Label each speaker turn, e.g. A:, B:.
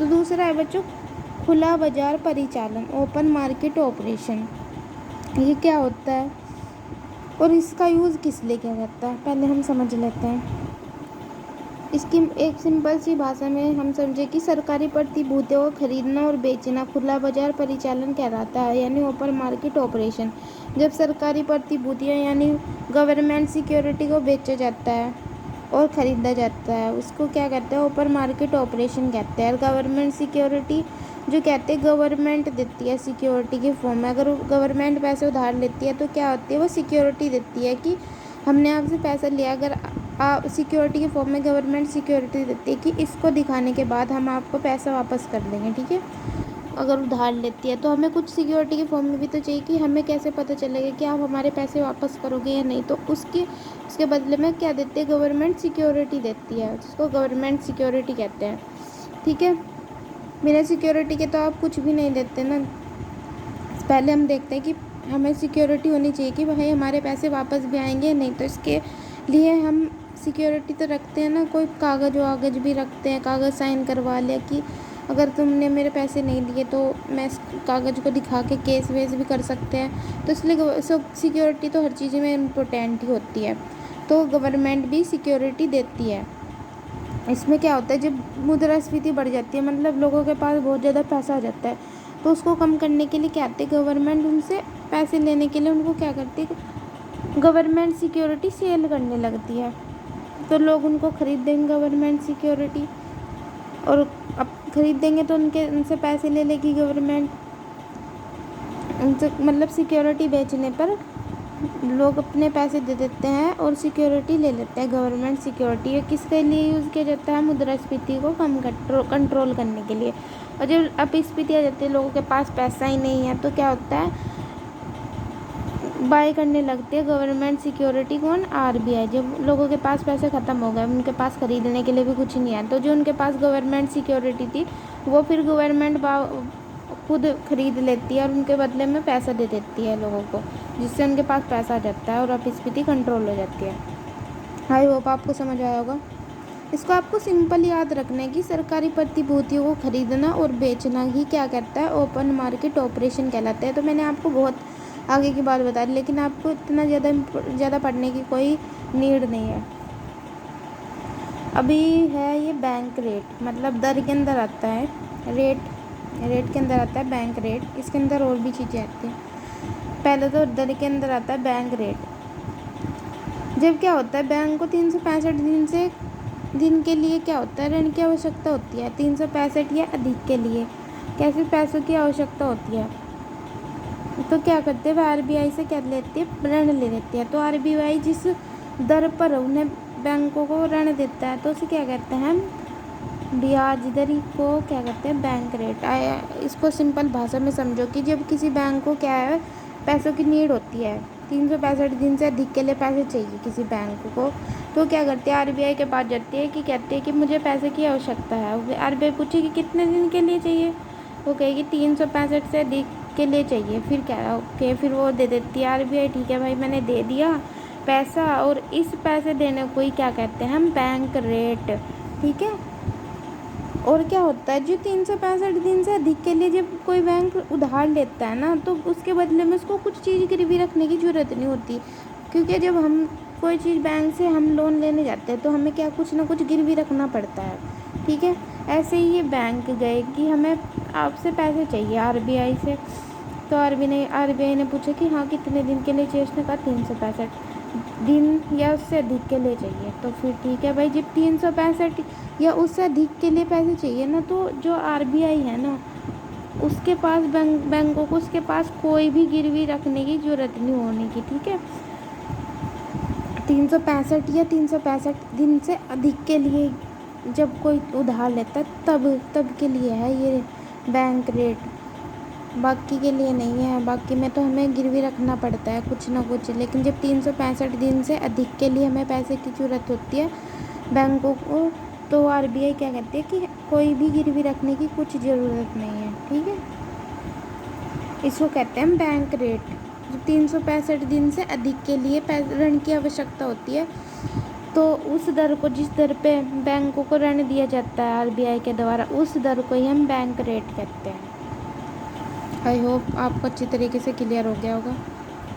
A: तो दूसरा है बच्चों खुला बाजार परिचालन, ओपन मार्केट ऑपरेशन। ये क्या होता है और इसका यूज़ किस लिए किया जाता है, पहले हम समझ लेते हैं। इसकी एक सिंपल सी भाषा में हम समझे कि सरकारी प्रतिभूतियों को खरीदना और बेचना खुला बाजार परिचालन कहलाता है, यानी ओपन मार्केट ऑपरेशन। जब सरकारी प्रतिभूतियाँ यानी गवर्नमेंट सिक्योरिटी को बेचा जाता है और ख़रीदा जाता है, उसको क्या कहते हैं, ओपन मार्केट ऑपरेशन कहते हैं। गवर्नमेंट सिक्योरिटी जो कहते हैं गवर्नमेंट देती है सिक्योरिटी के फॉर्म में। अगर गवर्नमेंट पैसे उधार लेती है तो क्या होती है, वो सिक्योरिटी देती है कि हमने आपसे पैसा लिया। अगर सिक्योरिटी के फॉर्म में गवर्नमेंट सिक्योरिटी देती है कि इसको दिखाने के बाद हम आपको पैसा वापस कर देंगे, ठीक है। अगर उधार लेती है तो हमें कुछ सिक्योरिटी के फॉर्म में भी तो चाहिए कि हमें कैसे पता चलेगा कि आप हमारे पैसे वापस करोगे या नहीं। तो उसके बदले में क्या देती है, गवर्नमेंट सिक्योरिटी देती है, जिसको गवर्नमेंट सिक्योरिटी कहते हैं, ठीक है। बिना सिक्योरिटी के तो आप कुछ भी नहीं देते ना। पहले हम देखते हैं कि हमें सिक्योरिटी होनी चाहिए कि भाई हमारे पैसे वापस भी आएंगे नहीं। तो इसके लिए हम सिक्योरिटी तो रखते हैं ना, कोई कागज़ भी रखते हैं, कागज़ साइन करवा लिया कि अगर तुमने मेरे पैसे नहीं दिए तो मैं इस कागज़ को दिखा के केस वेस भी कर सकते हैं। तो इसलिए सिक्योरिटी तो हर चीज़ में इम्पोर्टेंट ही होती है, तो गवर्नमेंट भी सिक्योरिटी देती है। इसमें क्या होता है, जब मुद्रास्फीति बढ़ जाती है, मतलब लोगों के पास बहुत ज़्यादा पैसा आ जाता है, तो उसको कम करने के लिए क्या आते हैं, गवर्नमेंट उनसे पैसे लेने के लिए उनको क्या करती है, गवर्नमेंट सिक्योरिटी सेल करने लगती है। तो लोग उनको खरीद देंगे गवर्नमेंट सिक्योरिटी, और अब खरीदेंगे तो उनसे पैसे ले लेगी गवर्नमेंट। उनसे मतलब सिक्योरिटी बेचने पर लोग अपने पैसे दे देते हैं और सिक्योरिटी ले लेते हैं गवर्नमेंट सिक्योरिटी। ये किसके लिए यूज़ किया जाता है, मुद्रास्फीति को कम कंट्रोल करने के लिए। और जब अपस्फीति आ जाती है, लोगों के पास पैसा ही नहीं है, तो क्या होता है, बाय करने लगती है गवर्नमेंट सिक्योरिटी कौन, आरबीआई। जब लोगों के पास पैसे ख़त्म हो गए, उनके पास ख़रीदने के लिए भी कुछ नहीं है, तो जो उनके पास गवर्नमेंट सिक्योरिटी थी वो फिर गवर्नमेंट खुद खरीद लेती है और उनके बदले में पैसा दे देती है लोगों को, जिससे उनके पास पैसा आ जाता है और अपस्फीति कंट्रोल हो जाती है। आई होप आपको समझ आया होगा। इसको आपको सिंपल याद रखना है कि सरकारी प्रतिभूतियों को खरीदना और बेचना ही क्या कहता है, ओपन मार्केट ऑपरेशन कहलाता है। तो मैंने आपको बहुत आगे की बात बता दी, लेकिन आपको इतना ज़्यादा पढ़ने की कोई नीड नहीं है। अभी है ये बैंक रेट, मतलब दर के अंदर आता है, रेट के अंदर आता है बैंक रेट। इसके अंदर और भी चीज़ें आती हैं। पहले तो दर के अंदर आता है बैंक रेट। जब क्या होता है, बैंक को 365 दिन के लिए क्या होता है, ऋण की आवश्यकता होती है। 365 या अधिक के लिए कैसे पैसों की आवश्यकता होती है, तो क्या करते हैं, वह आरबीआई से क्या लेती है, ऋण ले लेती है। तो आरबीआई जिस दर पर उन्हें बैंकों को ऋण देता है तो उसे क्या कहते हैं, ब्याज दर को क्या कहते हैं, बैंक रेट। इसको सिंपल भाषा में समझो कि जब किसी बैंक को क्या है, पैसों की नीड होती है, 365 दिन से अधिक के लिए पैसे चाहिए किसी बैंक को, तो क्या करती है, आरबीआई के पास जाती है कि कहती है कि मुझे पैसे की आवश्यकता है। आरबीआई पूछेगी कितने दिन के लिए चाहिए, वो कहेगी 365 से अधिक के लिए चाहिए। फिर क्या, ओके, फिर वो दे देती है आरबीआई, ठीक है भाई मैंने दे दिया पैसा, और इस पैसे देने को ही क्या कहते हैं हम, बैंक रेट, ठीक है। और क्या होता है, जो 365 दिन से अधिक के लिए जब कोई बैंक उधार लेता है ना, तो उसके बदले में उसको कुछ चीज़ गिरवी रखने की ज़रूरत नहीं होती, क्योंकि जब हम कोई चीज़ बैंक से हम लोन लेने जाते हैं तो हमें क्या कुछ ना कुछ गिरवी रखना पड़ता है, ठीक है। ऐसे ही ये बैंक गए कि हमें आपसे पैसे चाहिए आरबीआई से, तो आरबीआई ने पूछा कि हाँ कितने दिन के लिए चाहिए, उसने कहा 365 दिन या उससे अधिक के लिए चाहिए। तो फिर ठीक है भाई, जब 365 या उससे अधिक के लिए पैसे चाहिए ना, तो जो आरबीआई है ना, उसके पास बैंकों को उसके पास कोई भी गिरवी रखने की ज़रूरत नहीं होने की, ठीक है। 365 या 365 दिन से अधिक के लिए जब कोई उधार लेता है तब के लिए है ये बैंक रेट, बाकी के लिए नहीं है। बाकी में तो हमें गिरवी रखना पड़ता है कुछ ना कुछ, लेकिन जब 365 दिन से अधिक के लिए हमें पैसे की ज़रूरत होती है बैंकों को, तो आरबीआई क्या कहती है कि कोई भी गिरवी रखने की कुछ ज़रूरत नहीं है, ठीक है। इसको कहते हैं बैंक रेट। जो 365 दिन से अधिक के लिए ऋण की आवश्यकता होती है तो उस दर को, जिस दर पे बैंकों को ऋण दिया जाता है आरबीआई के द्वारा, उस दर को ही हम बैंक रेट कहते हैं। आई होप आपको अच्छी तरीके से क्लियर हो गया होगा।